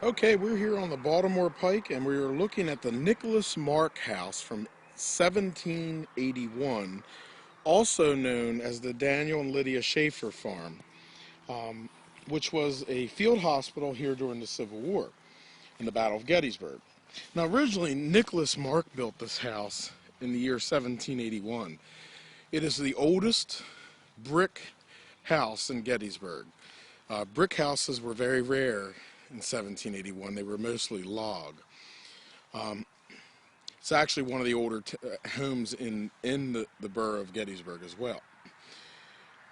Okay, we're here on the Baltimore Pike and we're looking at the Nicholaus Mark House from 1781, also known as the Daniel and Lydia Schaefer Farm, which was a field hospital here during the Civil War and the Battle of Gettysburg. Now, originally, Nicholaus Mark built this house in the year 1781. It is the oldest brick house in Gettysburg. Brick houses were very rare in 1781. They were mostly log. It's actually one of the older homes in the borough of Gettysburg as well.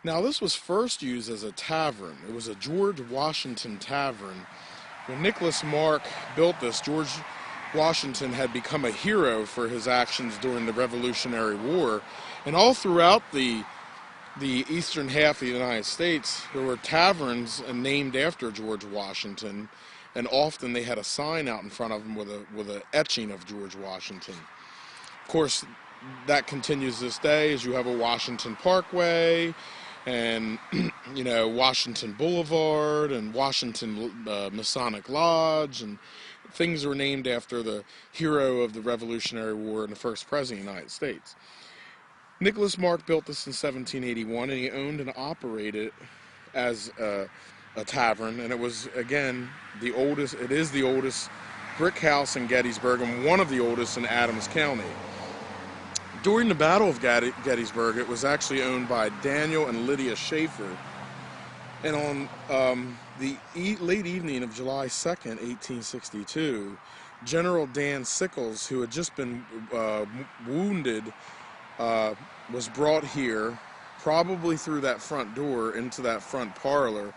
Now, this was first used as a tavern. It was a George Washington tavern. When Nicholaus Mark built this, George Washington had become a hero for his actions during the Revolutionary War, and all throughout the eastern half of the United States, there were taverns named after George Washington, and often they had a sign out in front of them with an etching of George Washington. Of course, that continues this day, as you have a Washington Parkway, and Washington Boulevard, and Washington Masonic Lodge, and things were named after the hero of the Revolutionary War and the first president of the United States. Nicholaus Mark built this in 1781, and he owned and operated it as a tavern, and it was, again, the oldest. It is the oldest brick house in Gettysburg and one of the oldest in Adams County. During the Battle of Gettysburg, it was actually owned by Daniel and Lydia Schaefer, and on the late evening of July 2nd, 1862, General Dan Sickles, who had just been wounded, was brought here, probably through that front door into that front parlor,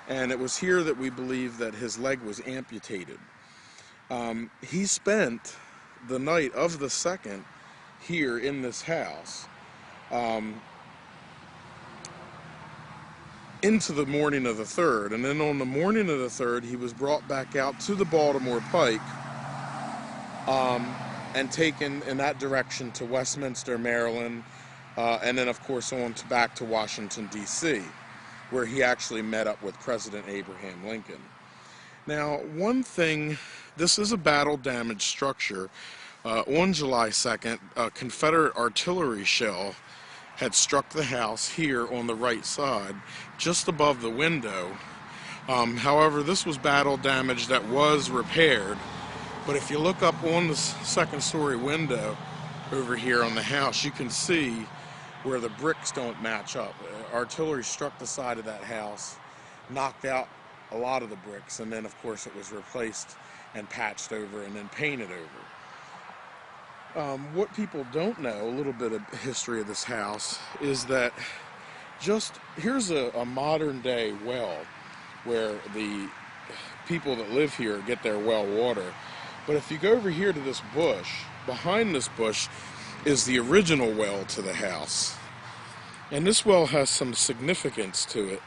and it was here that we believe that his leg was amputated. He spent the night of the 2nd here in this house into the morning of the 3rd, and then on the morning of the 3rd he was brought back out to the Baltimore Pike and taken in that direction to Westminster, Maryland, and then of course on back to Washington, D.C., where he actually met up with President Abraham Lincoln. Now, one thing, this is a battle-damaged structure. On July 2nd, a Confederate artillery shell had struck the house here on the right side, just above the window. However, this was battle damage that was repaired. But if you look up on the second-story window over here on the house, you can see where the bricks don't match up. Artillery struck the side of that house, knocked out a lot of the bricks, and then, of course, it was replaced and patched over and then painted over. What people don't know, a little bit of history of this house, is that here's a modern-day well where the people that live here get their well water. But if you go over here to this bush, behind this bush is the original well to the house. And this well has some significance to it,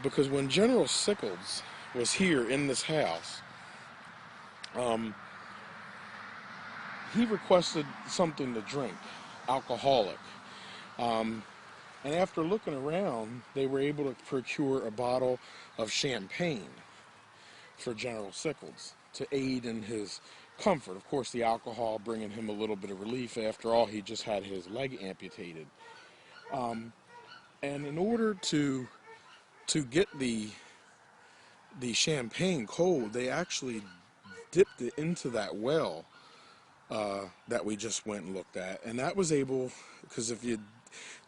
because when General Sickles was here in this house, he requested something to drink, alcoholic. And after looking around, they were able to procure a bottle of champagne for General Sickles to aid in his comfort. Of course, the alcohol bringing him a little bit of relief. After all, he just had his leg amputated. And in order to get the champagne cold, they actually dipped it into that well that we just went and looked at. And that was able, because if you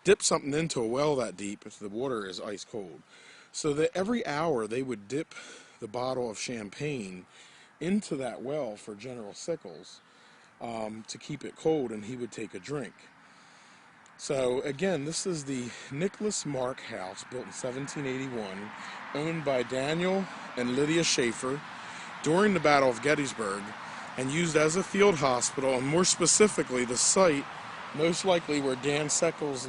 dip something into a well that deep, the water is ice cold. So that every hour they would dip the bottle of champagne into that well for General Sickles to keep it cold, and he would take a drink. So again, this is the Nicholaus Mark House, built in 1781, owned by Daniel and Lydia Schaefer during the Battle of Gettysburg, and used as a field hospital, and more specifically the site most likely where Dan Sickles'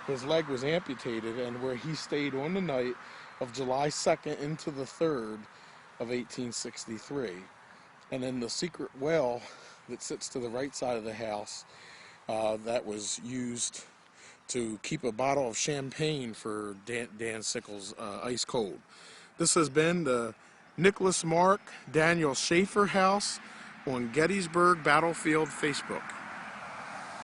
his leg was amputated, and where he stayed on the night of July 2nd into the 3rd of 1863. And then the secret well that sits to the right side of the house that was used to keep a bottle of champagne for Dan Sickles ice cold. This has been the Nicholaus Mark Daniel Schaefer House on Gettysburg Battlefield Facebook.